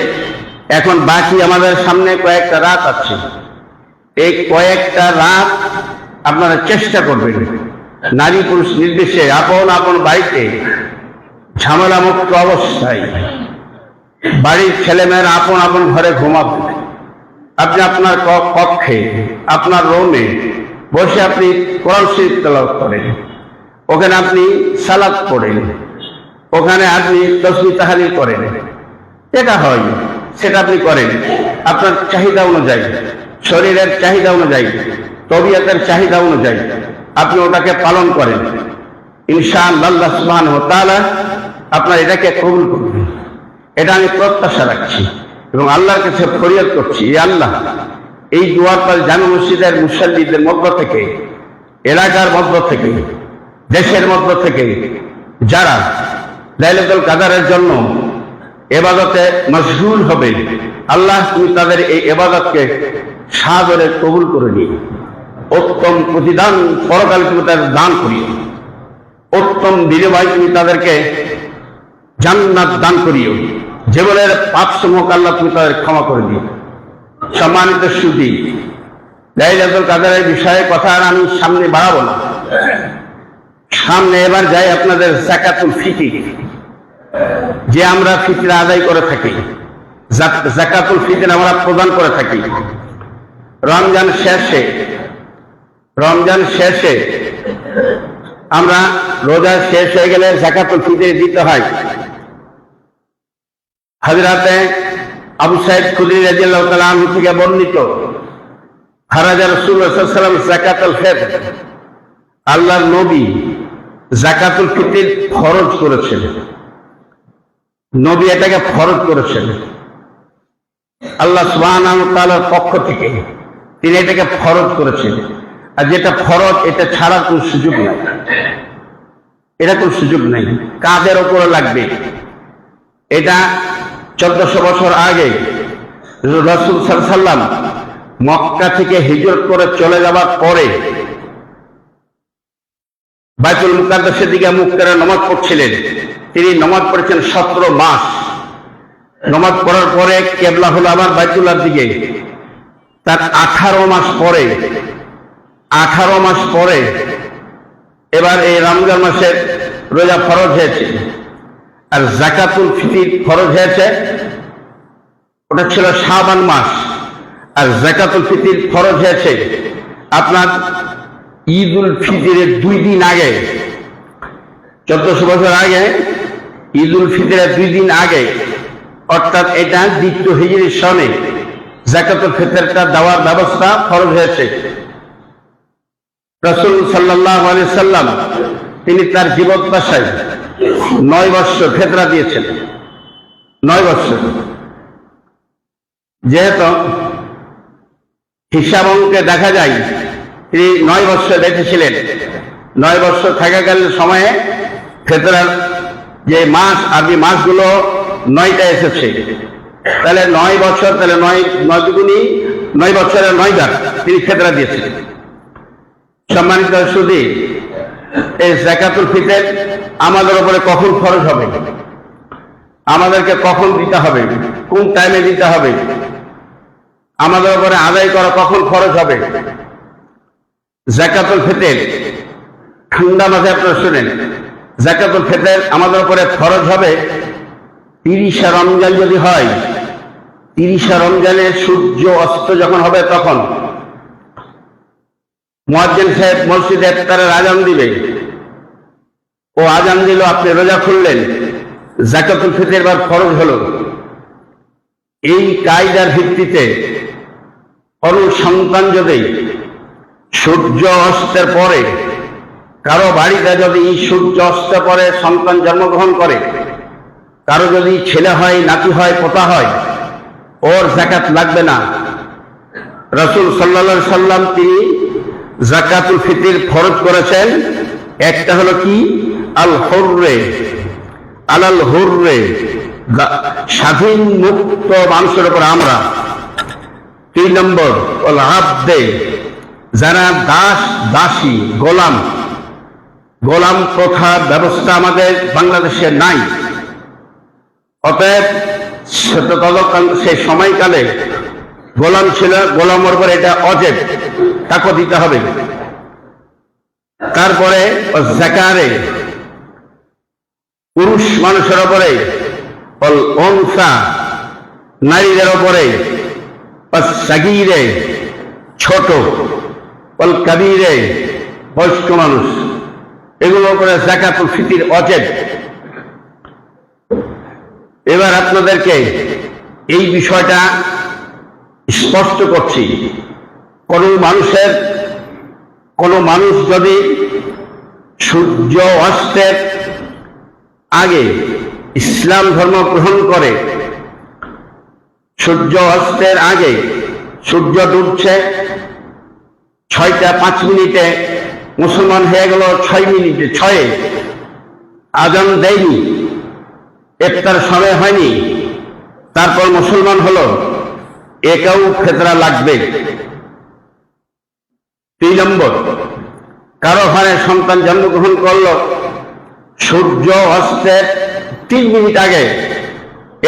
এখন বাকি আমাদের সামনে কয়েকটা রাত আছে। এই কয়েকটা রাত আপনারা চেষ্টা করবেন নারী পুরুষ নির্বিশেষে আপন আপন বাড়িতে ঝামেলা মুক্ত অবস্থায় বাড়ির ছেলেমেয়েরা আপন আপন ঘরে ঘুমাবেন। আপনি আপনার কক্ষে, আপনার রুমে বসে আপনি কোরআন শরীফ তেলাওয়াত করেন, ওখানে আপনি সালাত পড়েন, ওখানে আপনি তাসবিহ তাহলিল করেন। এটা হয়, সেটা আপনি করেন আপনার চাহিদা অনুযায়ী, শরীরের চাহিদা অনুযায়ী, তবিয়তের চাহিদা অনুযায়ী আপনি ওটাকে পালন করেন। ইনশাআল্লাহ আল্লাহ সুবহানাহু ওয়া তাআলা আপনার এটাকে কবুল করবেন, এটা আমি প্রত্যাশা রাখছি এবং আল্লাহর কাছে ফরিয়াদ করছি, আল্লাহ এই দুয়ার পর জামে মসজিদের মুসাল্লিদের মধ্য থেকে, এলাকার মধ্য থেকে, দেশের মধ্য থেকে যারা লাইলাতুল কাদরের জন্য ইবাদতে মশগুল হবে, আল্লাহ তুমি তাদের এই ইবাদতকে সাদরে কবুল করে নিও। উত্তম প্রতিদান পরকালে তুমি তাদের দান করিও, উত্তম বিনিময় তুমি তাদেরকে জান্নাত দান করিও, জীবনের পাপসমূহ আল্লাহ তুমি তাদের ক্ষমা করে দিও। সম্মানিত সুধী, লাইলাতুল কাদরের বিষয়ে কথা আর আমি সামনে বাড়াবো না। সামনে এবার যাই আপনাদের যাকাতুল ফিতর, যে আমরা ফিতরা আদায় করে থাকি, যাকাতুল ফিতর আমরা প্রদান করে থাকি। রমজান শেষে আমরা রোজা শেষ হয়ে গেলে যাকাতুল ফিতর দিতে হয়। হযরতে আবু সাঈদ খুদরী রাদিয়াল্লাহু তাআলা আনহু থেকে বর্ণিত, খারাজা রাসূলুল্লাহ সাল্লাল্লাহু আলাইহি ওয়াসাল্লাম যাকাতুল ফিতর, আল্লাহর নবী যাকাতুল ফিতর ফরজ করেছেন। নবী এটাকে ফরজ করেছেন আল্লাহ সুবহানাহু ওয়া তাআলার পক্ষ থেকে, তিনি এটাকে ফরজ করেছেন। আর যেটা ফরজ, এটা ছাড়ার কোন সুযোগ নাই, এটা কোন সুযোগ নেই, কাদের ওপরে লাগবে। এটা 1400 বছর আগে রাসূল সাল্লাল্লাহু আলাইহি ওয়াসাল্লাম মক্কা থেকে হিজরত করে চলে যাওয়ার পরে বাইতুল মুকাদ্দাসের দিকে মুখ করে নামাজ পড়ছিলেন। তিনি নামাজ পড়েছেন 17 মাস। নামাজ পড়ার পরে কিবলা হলো আবার বাইতুল্লাহর দিকে। তার 18 মাস পরে এবার এই রমজান মাসের রোজা ফরজ হয়েছে, আর যাকাতুল ফিতর ফরজ হয়েছে, ওটা ছিল শাবান মাস। আর যাকাতুল ফিতর ফরজ হয়েছে আপনার ঈদুল ফিতরের 2 দিন আগে, 1400 বছর আগে ঈদুল ফিতরের 2 দিন আগে, অর্থাৎ এটা 2য় হিজরি সনে যাকাতুল ফিতরটা দেওয়ার ব্যবস্থা ফরজ হয়েছে। রাসূল সাল্লাল্লাহু আলাইহি সাল্লাম তিনি তার জীবদ্দশায় 9 বছর ফিতরা দিয়েছেন, 9 বছর। যেহেতু হিসাব অঙ্কে দেখা যায় তিনি 9 বছর বেঁচেছিলেন, 9 বছর থাকাকালীন সময়ে ফিতরার যে মাস, আরবি মাসগুলো 9টা এসেছে, তাহলে 9 বছর, তাহলে 9 দুগুণী 9 বছরের 9 বার তিনি ফিতরা দিয়েছেন। সম্মানিত সুধী, এই যাকাতুল ফিতর আমাদের উপরে কখন ফরজ হবে, আমাদেরকে কখন দিতে হবে, কোন টাইমে দিতে হবে, আমাদের উপরে আদায় করা কখন ফরজ হবে। যাকাতুল ফিতর ঠান্ডা মাথায় আপনারা শুনেন, যাকাতুল ফিতর আমাদের উপরে ফরজ হবে 30 রমজান যদি হয়। 30 রমজানে সূর্য অস্ত যখন হবে তখন মুয়াজ্জিন সাহেব মসজিদে ইফতারের আজান দিবে, ও আজান দিল, আপনি রোজা খুললেন, যাকাতুল ফিতর এবার ফরজ হলো। এই কায়দার ভিত্তিতে কোন সন্তান যদি সূর্য অস্তের পরে কারো বাড়িতে যদি সূর্য অস্তের পরে সন্তান জন্মগ্রহণ করে, কারো যদি ছেলে হয়, নাতি হয়, পোতা হয়, ওর যাকাত লাগবে না। রাসূল সাল্লাল্লাহু আলাইহি সাল্লাম তিনি যাকাতুল ফিতর ফরজ করেছেন। একটা হলো কি, আল হুররে আলাল হুররে, স্বাধীন মুক্ত মানুষের উপর আমরা। 3 নম্বর আল আবদে, যারা দাস দাসী গোলাম, গোলাম প্রথা ব্যবস্থা আমাদের বাংলাদেশে নাই। অতএব সে সময়কালে গোলাম ছিল, গোলামের উপর এটা অজেব, তাকে দিতে হবে। তারপরে যাকারে পুরুষ মানুষের উপরে, অনসা নারীদের উপরে, সাগীরে ছোট, কবিরে বয়স্ক মানুষ, এগুলোর উপরে যাকাতুল ফিতর অজেব। এবার আপনাদেরকে এই বিষয়টা স্পষ্ট করছি। কোন মানুষ যদি সূর্য অস্তের আগে ইসলাম ধর্ম গ্রহণ করে, সূর্য অস্তের আগে, সূর্য ডুবছে 6টা 5 মিনিটে, মুসলমান হয়ে গেল 6 মিনিটে, 6-এ আজান দেয়নি, ইফতার সময় হয়নি, তারপর মুসলমান হলো, একাও ফিতরা লাগবে। 3 নম্বর, কারো ঘরে সন্তান জন্মগ্রহণ করলো সূর্য অস্তের 3 মিনিট আগে,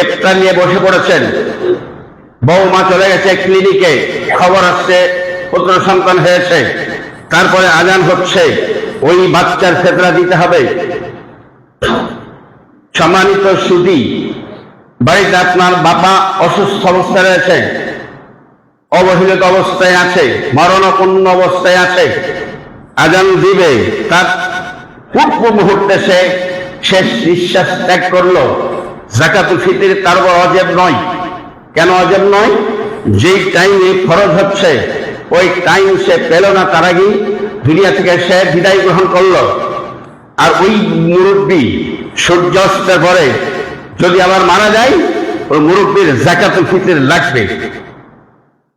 ইফতার নিয়ে বসে পড়েছেন, বৌমা চলে গেছে ক্লিনিকে, খবর আসছে পুত্র সন্তান হয়েছে, তারপরে আজান হচ্ছে, ওই বাচ্চার ফিতরা দিতে হবে। সম্মানিত সুধী, বাড়িতে আপনার বাবা অসুস্থ অবস্থায় রয়েছে, অবহেলিত অবস্থায় আছে, মরণাপন্ন অবস্থায় আছে, আজান দিবে, তার পূর্ব মুহূর্তে সে শেষ নিঃশ্বাস ত্যাগ করলো, যাকাতুল ফিতর তার উপর অজেব নয়। কেন অজেব নয়? যেই টাইমে ফরজ হচ্ছে ওই টাইম সে পেল না, তার আগেই দুনিয়া থেকে সে বিদায় গ্রহণ করলো। আর ওই মুরব্বী সূর্যাস্তের পরে যদি আবার মারা যায়, ওই মুরব্বীর যাকাতুল ফিতর লাগবে।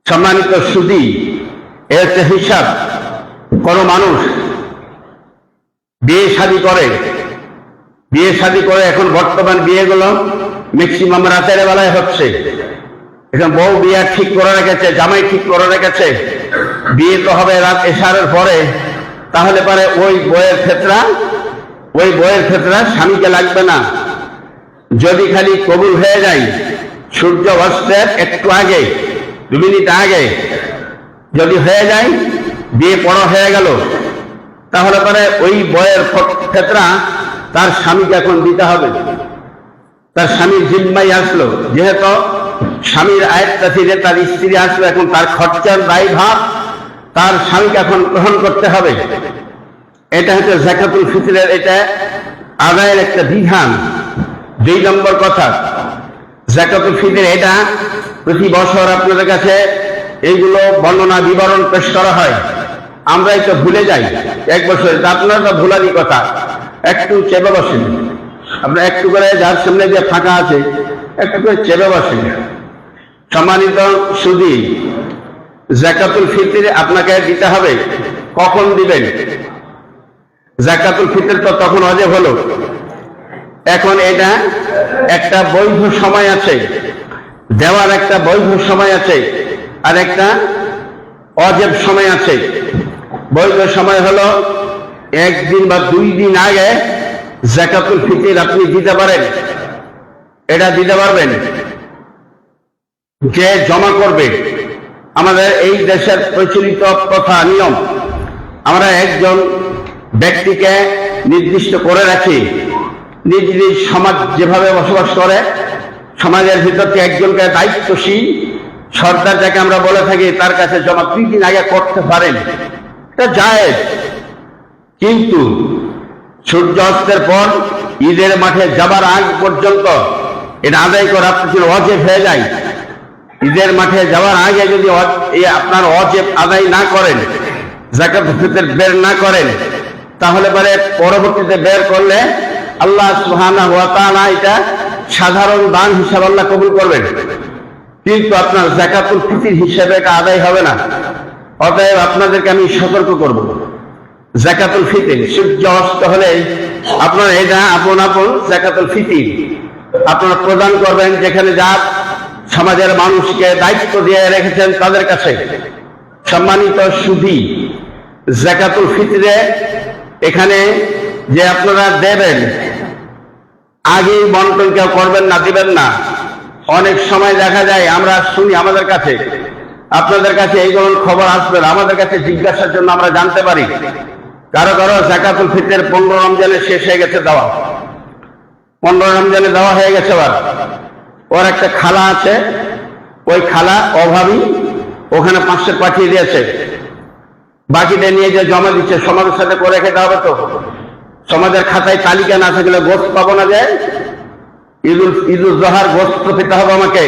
সম্মানিত সুধী, এর হিসাব, কোন মানুষ বিয়ে শাদী করে, এখন বর্তমান বিয়েগুলো ম্যাক্সিমাম রাতের বেলায় হচ্ছে। এখন বউ বিয়ে ঠিক করে রেখেছে, জামাই ঠিক করে রেখেছে, বিয়ে তো হবে রাত এশারের পরে, তাহলে পরে ওই বইয়ের ক্ষেত্রে স্বামীকে লাগবে না। যদি খালি কবুল হয়ে যায় সূর্য অস্তের একটু আগে, 2 মিনিট আগে যদি হয়ে যায়, বিয়ে পড়া হয়ে গেল, তাহলে পরে ওই বইয়ের ক্ষেত্রে তার স্বামীকে এখন দিতে হবে। তার স্বামীর জিম্মাই আসলো, যেহেতু স্বামীর আয়ত্তা থেকে তার স্ত্রী আসলো, এখন তার খরচার দায়ভার তার স্বামীকে এখন গ্রহণ করতে হবে। এটা হচ্ছে যাকাতুল ফিতরের এটা আদায়ের একটা বিধান। 2 নম্বর কথা, যাকাতুল ফিতর এটা প্রতি বছর আপনাদের কাছে এইগুলো বর্ণনা বিবরণ পেশ করা হয়, আমরা এটা ভুলে যাই। 1 বছর আপনারা তো ভুলারই কথা, একটু চেপে বসেন, আপনার একটু করে যার সামনে যে ফাঁকা আছে একটু করে চেপে বসেন। সম্মানিত সুধী, যাকাতুল ফিতর আপনাকে দিতে হবে। কখন দিবেন? যাকাতুল ফিতর তো তখন ওয়াজিব হলো, এখন এটা একটা বৈধ সময় আছে, দেওয়ার একটা বৈধ সময় আছে, আর একটা ওয়াজিব সময় আছে। বৈধ সময় হলো 1 দিন বা 2 দিন আগে যাকাতুল ফিতর আপনি দিতে পারেন। এটা দিতে পারবেন যে জমা করবে। আমাদের এই দেশের প্রচলিত প্রথা নিয়ম, আমরা একজন ব্যক্তিকে নির্দিষ্ট করে রাখি, নিজ নিজ সমাজ যেভাবে বসবাস করে, সমাজের ভিতর থেকে একজনকে দায়িত্বশীল সর্দার যাকে আমরা বলে থাকি, তার কাছে জমা 2 দিন আগে করতে পারেন, এটা জায়েজ। কিন্তু সূর্য অস্তের পর ঈদের মাঠে যাবার আগ পর্যন্ত এটা আদায় করা আপনার ওয়াজিব হয়ে যায়। ঈদের মাঠে যাওয়ার আগে যদি আপনার ওয়াজিব আদায় না করেন, যাকাতুল ফিতর বের না করেন, তাহলে পরে পরবর্তীতে বের করলে আল্লাহ সুবহানাহু ওয়া তাআলা এটা সাধারণ দান হিসাবে আল্লাহ কবুল করবেন, কিন্তু আপনার যাকাতুল ফিতর হিসেবে এটা আদায় হবে না। অতএব আপনাদেরকে আমি সতর্ক করব, যাকাতুল ফিতর সূর্য অস্ত হলে আপনারা এটা আপন আপন যাকাতুল ফিতর আপনারা প্রদান করবেন, যেখানে যা সমাজের মানুষকে দায়িত্ব দিয়ে রেখেছেন তাদের কাছে। সম্মানিত সুধী, যাকাতুল ফিতরে এখানে যে আপনারা দেবেন, আগেই বন্টন কেউ করবেন না, দিবেন না। অনেক সময় দেখা যায় আমরা শুনি আমাদের কাছে, আপনাদের কাছে এই ধরনের খবর আসবে, আমাদের কাছে জিজ্ঞাসার জন্য আমরা জানতে পারি কারো কারো যাকাতুল ফিতর 15 রমজানে শেষ হয়ে গেছে দেওয়া, 15 রমজানে দেওয়া হয়ে গেছে। আবার ওর একটা খালা আছে, ওই খালা অভাবী, ওখানে 500 পাঠিয়ে দিয়েছে, বাকিটা নিয়ে যে জমা দিচ্ছে সমাজের সাথে করে রেখে দেওয়া হবে। তো সমাজের খাতায় তালিকা না থাকলে গোস্ত পাবো না, যে ঈদুল জোহার গোস্ত পেতে হবে আমাকে।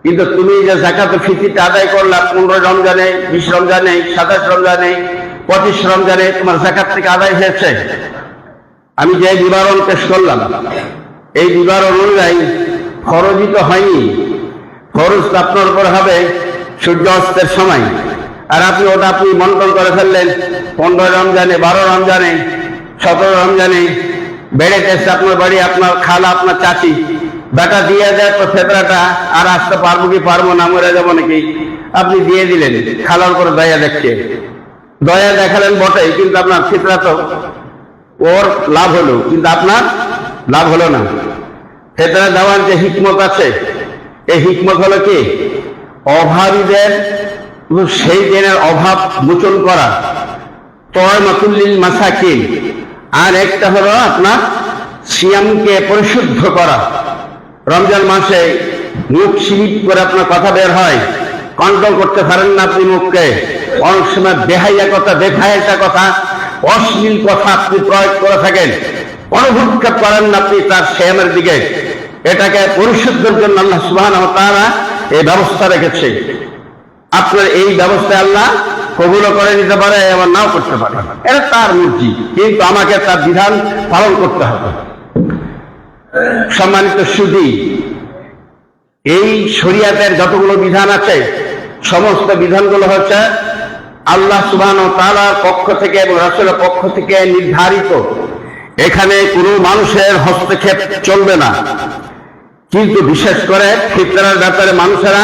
কিন্তু তুমি যে যাকাতুল ফিতরটা আদায় করলা 15 রমজানে, 20 রমজানে, 27 রমজানে, 25 রমজানে তোমার যাকাত থেকে আদায় হয়েছে। আমি যে বিবরণ পেশ করলাম, এই বিবরণ অনুযায়ী ফরজই তো হয়নি, ফরজ আপনার উপর হবে সূর্য অস্তের সময়, আর আপনি ওটা আপনি বন্টন করে ফেললেন 15 রমজানে, 12 রমজানে, 17 রমজানে। বেড়েছে আপনার বাড়ি, আপনার খালা, আপনার চাচি, বেটা দিয়ে দেয় তো ফেতরাটা, আর আসতে পারবো কি পারবো না, মরে যাবো নাকি, আপনি দিয়ে দিলেন। খালার উপরে দয়া দেখছে, দয়া দেখালেন বটেই, কিন্তু আপনার ফিতরা তো ওর লাভ হলো, কিন্তু আপনার লাভ হলো না। ফিতরা দেওয়ার যে হিকমত আছে, এই হিকমত হলো কি, অভাবীদের সেই দিনের অভাব মোচন করা, তয়মাতুল লিল মাসাকিন, আর একটা হলো আপনার সিয়ামকে পরিশুদ্ধ করা। রমজান মাসে মুখ সিমিট করে আপনার কথা বের হয়, কন্ট্রোল করতে পারেন না আপনি মুখকে, অনেক সময় বেহাইয়া কথা, বেফাইয়া কথা, অশ্লীল কথা আপনি প্রয়োগ করে থাকেন, অনুভূক্ষেপ করেন না আপনি তার সিয়ামের দিকে। এটাকে পরিশুদ্ধের জন্য আল্লাহ সুবহানাহু ওয়া তাআলা এই ব্যবস্থা রেখেছে। আপনার এই ব্যবস্থায় আল্লাহ কবুলও করে নিতে পারে, আবার নাও করতে পারে, এটা তার মর্জি, কিন্তু আমাকে তার বিধান পালন করতে হবে। সম্মানিত সুধী, এই শরিয়াতের যতগুলো বিধান আছে, সমস্ত বিধানগুলো হচ্ছে আল্লাহ সুবহানাহু ওয়া তাআলার পক্ষ থেকে এবং রাসূলের পক্ষ থেকে নির্ধারিত। এখানে কোনো মানুষের হস্তক্ষেপ চলবে না, কিন্তু বিশেষ করে ফিতরার ব্যাপারে মানুষেরা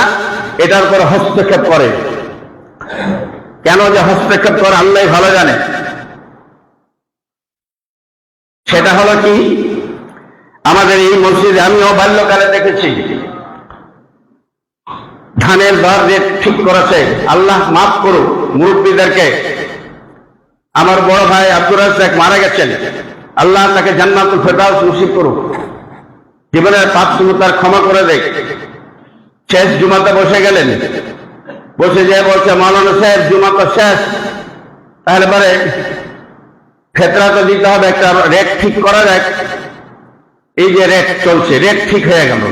এটার উপর হস্তক্ষেপ করে। কেন যে হস্তক্ষেপ করে আল্লাহ ভালো জানে। সেটা হলো কি, আমাদের এই মসজিদে আমিও বাল্যকালে দেখেছি ধানের দর রেট ঠিক করেছে, আল্লাহ মাফ করুক মুরব্বীদেরকে। আমার বড় ভাই আব্দুর রাজ্জাক মারা গেছেন, আল্লাহ তাকে জান্নাতুল ফেরদাউস নসিব করুক, জীবনের পাপ তার ক্ষমা করে দেয়। শেষ জুমাতে বসে গেলেন, বসে যেয়ে বলছে, মাওলানা সাহেব জুমা তো শেষ, তাহলে পরে ফেতরা তো দিতে হবে, একটা রেট ঠিক করা যায়। এই যে রেট চলছে, রেট ঠিক হয়ে গেল,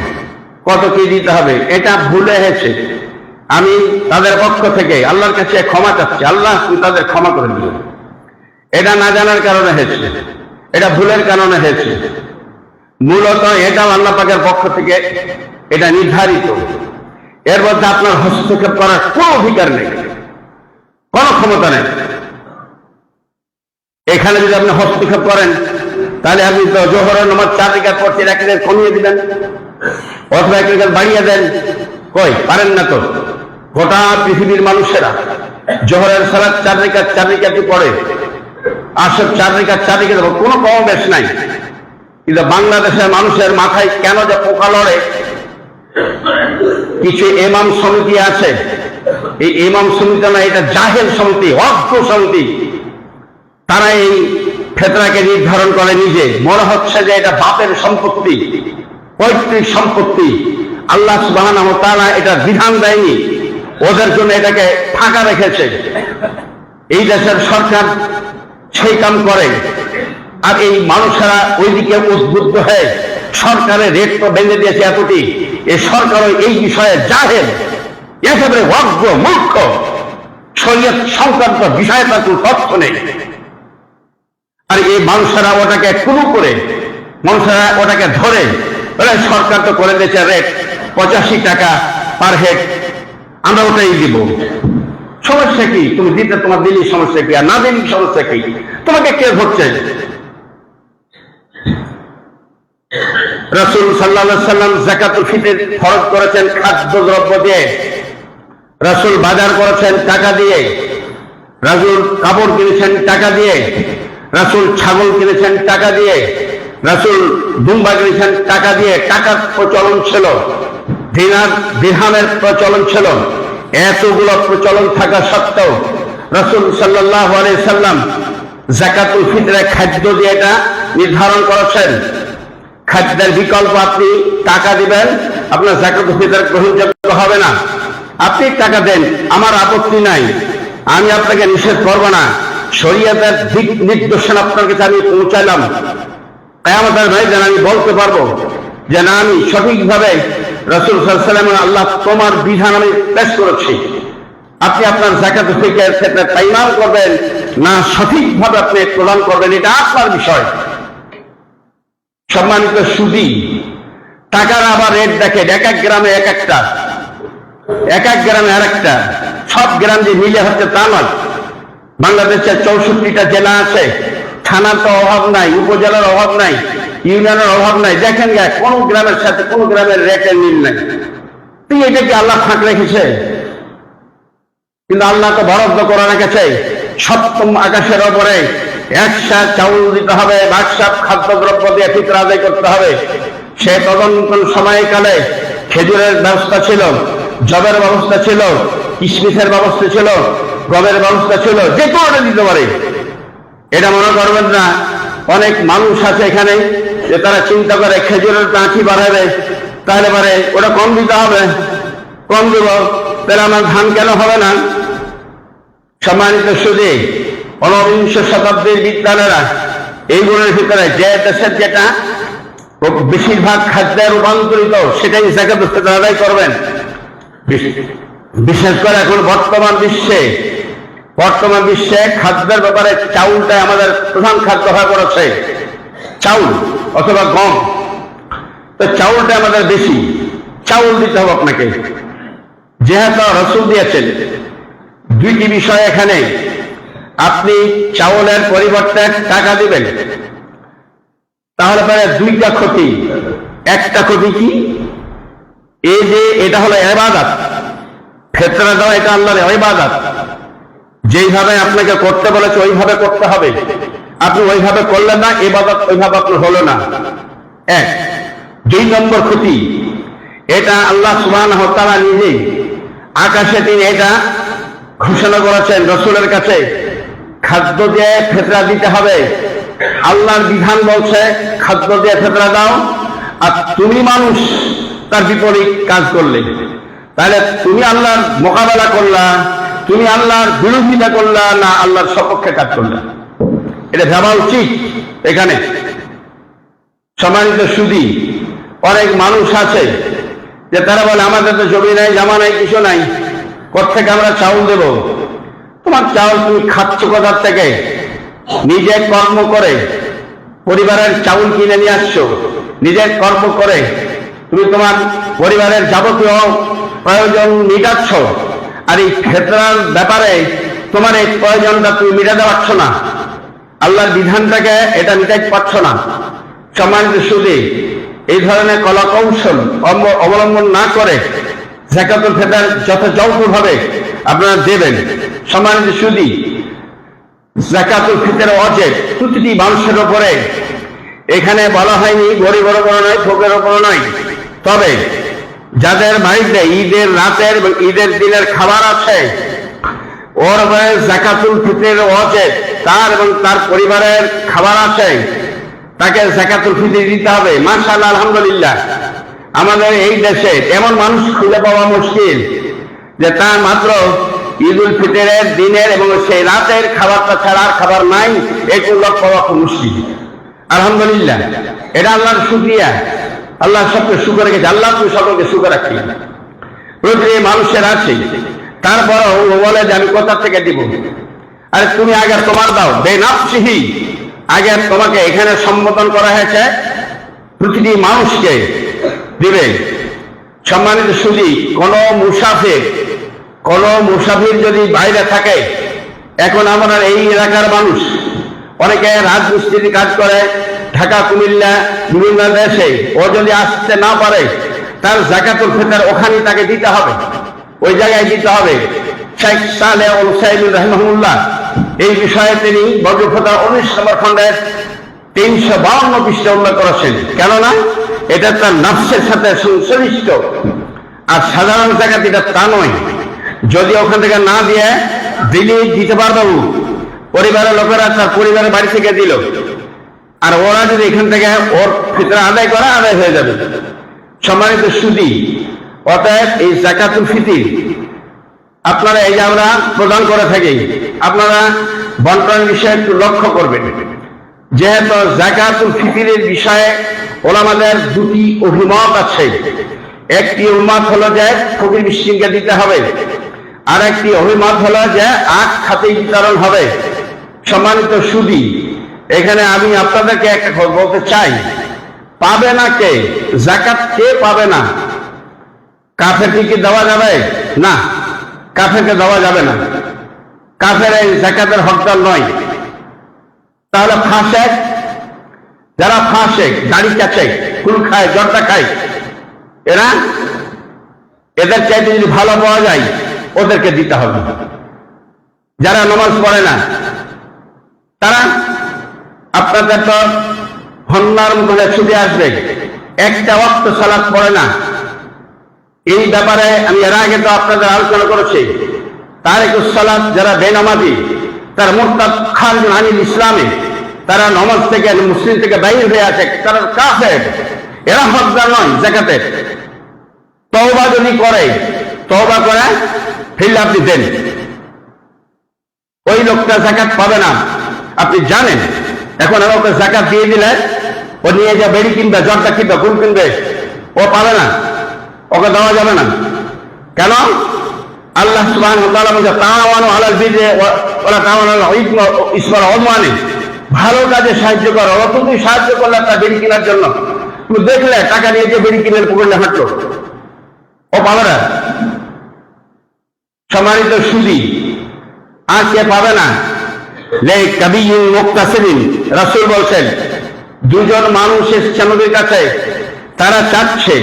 কত কি দিতে হবে, এটা ভুলে হয়েছে। আমি তাদের পক্ষ থেকে আল্লাহর কাছে ক্ষমা চাচ্ছি, আল্লাহ তুমি তাদের ক্ষমা করে দিও। এটা না জানার কারণে হয়েছে, এটা ভুলের কারণে হয়েছে। মূলত এটাও আল্লাহ পাকের পক্ষ থেকে এটা নির্ধারিত। এর মধ্যে আপনার হস্তক্ষেপ করার কোনো অধিকার নেই, কোনো ক্ষমতা নেই। এখানে যদি আপনি হস্তক্ষেপ করেন, তাহলে আপনি তো জোহরের নামাজ 4 রাকাত পড়তে 1 রাকাত কমিয়ে দিবেন, অথবা 1 রাকাত বাড়িয়ে দেন। কই পারেন না তো। গোটা পৃথিবীর মানুষেরা জোহরের সালাত 4 রাকাতই পড়ে, আসর 4 রাকাত কোনো কম বেশ নাই। কিন্তু বাংলাদেশের মানুষের মাথায় কেন যে পোকা লড়ে, কিছু ইমাম সমিতি আছে, এই ইমাম সমিতি না, এটা জাহেল সমিতি, অজ্ঞ সমিতি। তারা এই ফেতরাকে নির্ধারণ করে নিজে, মনে হচ্ছে যে এটা বাপের সম্পত্তি, পৈতৃক সম্পত্তি। আল্লাহ সুবহানাহু ওয়া তাআলা এটা বিধান দেয়নি, ওদের জন্য এটাকে ফাঁকা রেখেছে। এই দেশের সরকার সেই কাম করে, আর এই মানুষেরা ওইদিকে উদ্বুদ্ধ হয়ে সরকারের রেট তো বেঁধে দিয়েছে এতটি। এই সরকারও এই বিষয়ে জাহেল, একেবারে অজ্ঞ মূর্খ। শরীয়ত সংক্রান্ত বিষয়ে তার কোনো তথ্য নেই। আর এই মানুষেরা ওটাকে কুলু করে, মানুষেরা ওটাকে ধরে সরকার তো করে দিয়েছে রেট 85 টাকা পার হেড, আমরা ওটাই দিব। সমস্যা কি? তুমি দিতে, তোমার দিলেই সমস্যা কি, আর না দিলেই সমস্যা কি? তোমাকে কে ধরছে? রাসূল সাল্লাল্লাহু আলাইহি সাল্লাম যাকাতুল ফিতর ফরজ করেছেন খাদ্যদ্রব্য দিয়ে। রাসূল বাজার করেছেন টাকা দিয়ে, রাসূল কাপড় কিনেছেন টাকা দিয়ে, রাসূল ছাগল কিনেছেন টাকা দিয়ে, রাসূল দুম্বা কিনেছেন টাকা দিয়ে। টাকার প্রচলন ছিল, দিনার দিরহামের প্রচলন ছিল। এতগুলো প্রচলন থাকা সত্ত্বেও রাসূল সাল্লাল্লাহু আলাইহি সাল্লাম যাকাতুল ফিতরে খাদ্য দিয়ে এটা নির্ধারণ করেছেন। খাদ্যের বিকল্প আপনি টাকা দিবেন, আপনার যাকাতুল ফিতর গ্রহণযোগ্য হবে না। আপনি টাকা দেন, আমার আপত্তি নাই, আমি আপনাকে নিষেধ করব না। শরীয়তের দিক নির্দেশনা আপনার কাছে আমি পৌঁছালাম। কিয়ামতের ময়দানে আমি বলতে পারবো যে না, আমি সঠিকভাবে রাসূল সাল্লাল্লাহু আলাইহি ওয়াসাল্লাম, আল্লাহ তোমার বিধান আমি পেশ করেছি। আপনি আপনার যাকাতুল ফিতরের ক্ষেত্রে তাইমাম করবেন না সঠিকভাবে আপনি প্রদান করবেন, এটা আপনার বিষয়। সম্মানিত সুদী, টাকার আবার রেট দেখেন, এক এক গ্রামে এক একটা, এক এক গ্রামে আর একটা। সব গ্রাম যে মিলে হচ্ছে তা নয়। বাংলাদেশের 64টা জেলা আছে, থানার তো অভাব নাই, উপজেলার অভাব নাই, ইউনিয়নের অভাব নাই। দেখেন গা, কোন গ্রামের সাথে কোন গ্রামের রেটের মিল নাই। এটা কি আল্লাহ ফাঁক রেখেছে? কিন্তু আল্লাহ তো বরাদ্দ করে রেখেছে সপ্তম আকাশের ওপরে 1 সের চাউল দিতে হবে, 1 সের খাদ্যদ্রব্য দিয়ে ফিতর আদায় করতে হবে। সে তদন্তন সময়কালে খেজুরের ব্যবস্থা ছিল, জবের ব্যবস্থা ছিল, কিশমিশের ব্যবস্থা ছিল, গমের ব্যবস্থা ছিল, যে কোনো দিতে পারে। এটা মনে করবেন না অনেক মানুষ আছে এখানে যে তারা চিন্তা করে খেজুরের আঁঠি বাড়াবে, তাহলে পারে ওটা কম দিতে হবে, কম দিব, তাহলে আমার ধান কেন হবে না? সম্মানিত সুদী, 19 শতাব্দীর বিজ্ঞানীরা এইগুলোর ভিতরে যে দেশের যেটা বেশিরভাগ খাদ্যে রূপান্তরিত সেটাই যাকাতুল ফিতর আদায় করবেন। বিশেষ করে এখন বর্তমান বিশ্বে খাদ্যের ব্যাপারে চাউলটা আমাদের প্রধান খাদ্য হয়ে পড়েছে। চাউল অথবা গম, তো চাউলটা আমাদের বেশি, চাউল দিতে হবে আপনাকে। যেহেতু রাসূল দিয়েছেন, দুইটি বিষয় এখানে। আপনি চাউলের পরিবর্তে টাকা দিবেন, তাহলে পরে দুইটা ক্ষতি। একটা ক্ষতি কি? এই যে এটা হলো ইবাদত, ফিতর দেওয়া এটা আল্লাহর ইবাদত। যেইভাবে আপনাকে করতে বলেছে ওইভাবে করতে হবে, আপনি ওইভাবে করলেন না, ইবাদত ওইভাবে আপনার হলো না। এক। 2 নম্বর ক্ষতি, এটা আল্লাহ সুবহানাহু ওয়া তাআলা নিজেই আকাশে তিনি এটা ঘোষণা করেছেন রাসূলের কাছে, খাদ্য দিয়ে ফিতরা দিতে হবে। আল্লাহর বিধান বলছে খাদ্য দিয়ে ফিতরা দাও, আর তুমি মানুষ তার বিপরীত কাজ করলে, তাহলে তুমি আল্লাহর মোকাবেলা করলা, তুমি আল্লাহর বিরোধিতা করলা, না আল্লাহর সপক্ষে কাজ করলা? এটা ভাবা উচিত এখানে। সম্মানিত সুদী, অনেক মানুষ আছে যে তারা বলে আমাদের তো জমি নাই, জামা নাই, কিছু নাই, কোত্থেকে আমরা চাউল দেব? তোমার চাউল তুমি খাচ্ছ কোথার থেকে? নিজে কর্ম করে পরিবারের চাউল কিনে নিয়ে আসছো, নিজের কর্ম করে তুমি তোমার পরিবারের যাবতীয় প্রয়োজন মিটাচ্ছ, আর এই ফিতরার ব্যাপারে তোমার এই প্রয়োজনটা তুমি মিটাতে পারছো না, আল্লাহর বিধানটাকে এটা মিটাতে পারছো না। সম্মানিত সুদী, এই ধরনের কলাকৌশল অবলম্বন না করে যাকাতুল ফিতর যথাযথভাবে আপনারা দেবেন। সম্মানিত সুদী, যাকাতুল ফিতর ওয়াজিব প্রতিটি মানুষের উপরে। এখানে বলা হয়নি গরিবের উপর নয়, ফকিরের উপর নয়। তবে যাদের বাড়িতে ঈদের রাতের এবং ঈদের দিনের খাবার আছে, ওর উপরে যাকাতুল ফিতর ওয়াজিব, তার এবং তার পরিবারের খাবার আছে, তাকে যাকাতুল ফিতর দিতে হবে। মাশাআল্লাহ, আলহামদুলিল্লাহ, আমাদের এই দেশে এমন মানুষ খুঁজে পাওয়া মুশকিল যে তার মাত্র ঈদুল ফিতরের দিনের এবং সেই রাতের খাবারটা ছাড়া আর খাবার নাই, এইগুলো লোক পাওয়া খুব মুশকিল। আলহামদুলিল্লাহ, এটা আল্লাহর শুকরিয়া। আল্লাহ সবকে শুকর রেখেছে। আল্লাহ তুমি সকলকে শুকর রাখি। প্রতিটি মানুষের আছে, তারপরও ও বলে যে আমি কোথা থেকে দিব। আরে তুমি আগে তোমার দাও, বেনাফসিহি, আগে তোমাকে এখানে সম্বোধন করা হয়েছে প্রতিটি মানুষকে দিবে। সম্মানিত সুধী, কোন মুসাফির যদি বাইরে থাকে, এখন আমরা এই এলাকার মানুষ অনেকে রাজমিস্ত্রি কাজ করে ঢাকা, কুমিল্লা, বিভিন্ন দেশে, ও যদি আসতে না পারে তার যাকাতুল ফিতর ওখানে তাকে দিতে হবে, ওই জায়গায় দিতে হবে। শেখ সালেহ আল উসাইমিন রাহিমাহুল্লাহ এই বিষয়ে তিনি বজ্রফতা 19 নম্বর খণ্ডের 352 পৃষ্ঠা উল্লেখ করেছেন। কেননা এটা তার নফসের সাথে সংশ্লিষ্ট, আর সাধারণ জাকাত এটা তা নয়। যদি ওখান থেকে না দিয়ে দিতে পারবো, পরিবারের লোকেরা তার পরিবারের বাড়ি থেকে দিল, আর ওরা যদি এখান থেকে ওর ফিতরা আদায় করা, আদায় হয়ে যাবে। সম্মানিত সুধী, অতএব এই যাকাতুল ফিতর আপনারা এই যে আমরা প্রদান করে থাকি, আপনারা বন্টনের বিষয়ে একটু লক্ষ্য করবেন। যেহেতু যাকাতুল ফিতরের বিষয়ে ওলামাদের দুটি অভিমত আছে। একটি অভিমত হলো যে ফকির মিসকিনকে দিতে হবে, আর একটি অভিমত হলো যে আখ খাতেই বিতরণ হবে। সম্মানিত সুধী, এখানে আমি আপনাদেরকে একটা বলতে চাই, পাবে না কে? যাকাত কে পাবে না? কাফেরকে কি দেওয়া যাবে? না, কাফেরকে দেওয়া যাবে না। কাফের এই যাকাতের হকদার নয়। তাহলে ফাসেক, যারা ফাসেক, দাড়ি কাছে, কুল খায়, জর্দা খায়, এদের চাইতে যদি ভালো পাওয়া যায় ওদেরকে দিতে হবে। যারা নামাজ পড়ে না, তারা আপনাদের তো হন্যার মুখে ছুটে আসবে, একটা ওয়াক্ত সালাত পড়ে না। এই ব্যাপারে আমি এর আগে তো আপনাদের আলোচনা করেছি। তারিকুস সালাত, যারা বেনামাজি, তারা মুরতাদ, খারিজ আনিল ইসলামে, তারা নামাজ থেকে, মুসলিম থেকে বাইরে হয়ে আছে, তারা কাফের, এরা হকদার নয় যাকাতের। তওবা যদি করে, তওবা করে ফিরলে আপনি দেন, ওই লোকটা যাকাত পাবে না। আপনি জানেন, এখন ওকে যাকাত দিয়ে দিলে ও নিয়ে যা বেড়ি কিনবে, জর্দা কিনবে, গুড় কিনবে, ও পাবে না, ওকে দেওয়া যাবে না। কেন? আল্লাহ সুবহানাহু ওয়া তাআলা বলেন, তাআওয়ানু আলাল বিররি ওয়া লা তাআওয়ানু আলাল ইসমি ওয়াল উদওয়ান, ভালো কাজে সাহায্য করো। ও তুমি সাহায্য করলে তার বেড়ি কেনার জন্য, তুমি দেখলে টাকা নিয়ে যে বেড়ি কিনে পকেটে হাঁটলো, ও পাবে না। সম্মানিত সুধী, আর কে পাবে না? কাবিয়্যিন মুক্তাসিবিন, রাসূল বলছেন, দুজন মানুষ এসেছে নবীর কাছে, তারা চাচ্ছে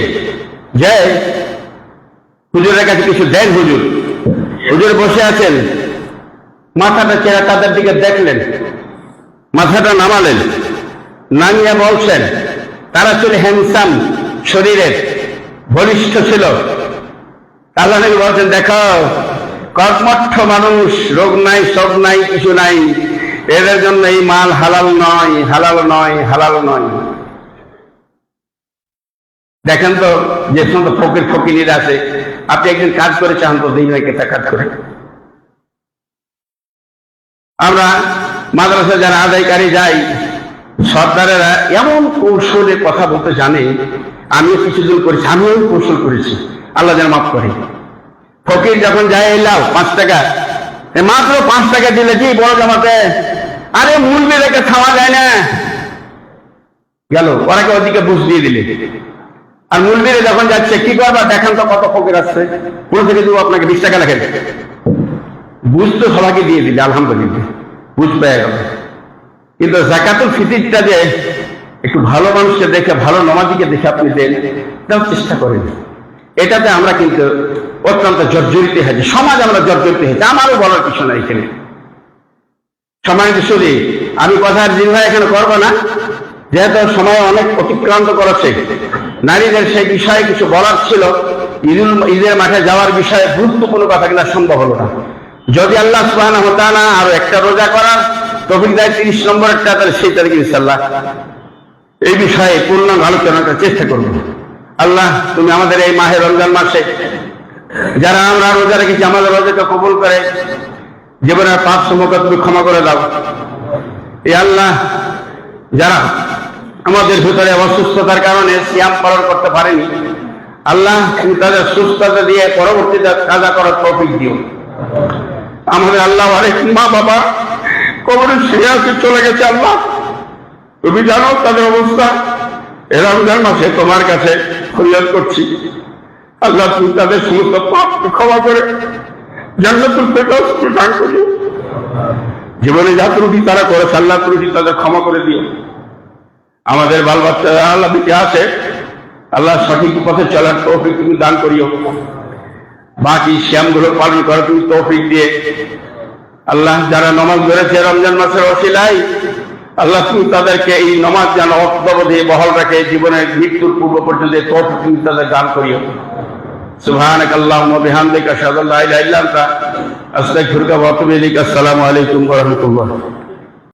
যে হুজুরের কাছে কিছু দেন। হুজুর বসে আছেন, মাথাটা চেরা তাদের দিকে দেখলেন, মাথাটা নামালেন, নামিয়ে বলছেন, তারা ছিল হ্যান্ডসাম শরীরের, বলিষ্ঠ ছিল। আল্লাহ নবী বলছেন, দেখো কর্মঠ মানুষ, রোগ নাই, শোক নাই, কিছু নাই, এদের জন্য এই মাল হালাল নয়, হালাল নয়, হালাল নয়। দেখেন তো, যে সমস্ত ফকির আছে, আপনি একদিন কাজ করে চান তো দিন কেটা কাজ করে। আমরা মাদ্রাসা যারা আদায়কারী যাই, সর্দারেরা এমন কৌশলে কথা বলতে জানে। আমিও কিছুদিন করেছি, আমিও কৌশল করেছি, আল্লাহ যেন মাফ করে। ফকির যখন যায়, এলাও 5 টাকা, মাত্র 5 টাকা দিলে কি বড় জামাতে, আরে মুলবি রেখে খাওয়া যায় না, গেল ওরাকে ওদিকে বুঝ দিয়ে দিলে। আর মুলবিরে যখন যাচ্ছে, কি করবা, দেখেন তো কত ফকির আসছে, কোন থেকে দেবো আপনাকে 20 টাকা লেখেন, বুঝ তো সবাইকে দিয়ে দিলে, আলহামদুলিল্লাহ বুঝ পেয়ে গেল। কিন্তু যাকাতুল ফিতরটা যে একটু ভালো মানুষকে দেখে, ভালো নামাজিকে দেখে আপনি দেন, তাও চেষ্টা করেন। এটাতে আমরা কিন্তু অত্যন্ত জর্জরিত হয়েছে, সমাজ আমরা জর্জরিত হয়েছে। আমারও বলার কিছু নাই এখানে। সম্মানিত সুধী, আমি কথার দীর্ঘায় এখানে করবো না, যেহেতু সময় অনেক অতিক্রান্ত করেছে। নারীদের সেই বিষয়ে কিছু বলার ছিল, ঈদের মাঠে যাওয়ার বিষয়ে গুরুত্বপূর্ণ কথা কিনা সম্ভব হলো না। যদি আল্লাহ সুবহানাহু ওয়া তাআলা আরো একটা রোজা করার তৌফিক দেয়, 30 নম্বরেরটা, তাহলে সেই তারিখে ইনশাআল্লাহ এই বিষয়ে পূর্ণাঙ্গ আলোচনা করার চেষ্টা করব। আল্লাহ, তুমি আমাদের এই মাহে রমজান মাসে যারা আমরা রোজা রেখেছি, আমাদের রোজাকে কবুল করে জীবনের পাপ সমূহকে তুমি ক্ষমা করে দাও। এই আল্লাহ, যারা আমাদের ভিতরে অসুস্থতার কারণে সিয়াম পালন করতে পারেনি, আল্লাহ তুমি তাদের সুস্থতা দিয়ে পরবর্তীতে কাজা করার তৌফিক দিও। আমাদের আল্লাহ অনেক মা বাবা কবরে শুয়ে আছে, চলে গেছে। আল্লাহ তুমি জানো তাদের অবস্থা। এ রমজান মাসে তোমার কাছে ফরিয়াদ করছি, আল্লাহ তুমি তাদের সমস্ত পাপকে ক্ষমা করে জান্নাতুল ফেরদাউস দান করিও। জীবনে যা ত্রুটি তারা করেছে আল্লাহ ত্রুটি তাদের ক্ষমা করে দিও। আমাদের বাল বাচ্চারা আল্লাহ দিকে আছে, আল্লাহ সঠিক পথে চলার তৌফিক তুমি দান করিও। বাকি শ্যামগুলো পালন করা তুমি তৌফিক দিয়ে আল্লাহ যারা নমাজ ধরেছে রমজান মাসের ওসিলায় আল্লাহ তুমি তাদেরকে এই নমাজ যেন অত্যবধি বহাল রাখে, জীবনের মৃত্যুর পূর্ব পর্যন্ত তৌফিক তুমি তাদের দান করিও। সুবহানাক আল্লাহুম্মা ওয়া বিহামদিকা আশহাদু আল্লা ইলাহা ইল্লা আনতা আস্তাগফিরুকা ওয়া আতুবু ইলাইক। আসসালামু আলাইকুম ওয়া রাহমাতুল্লাহ।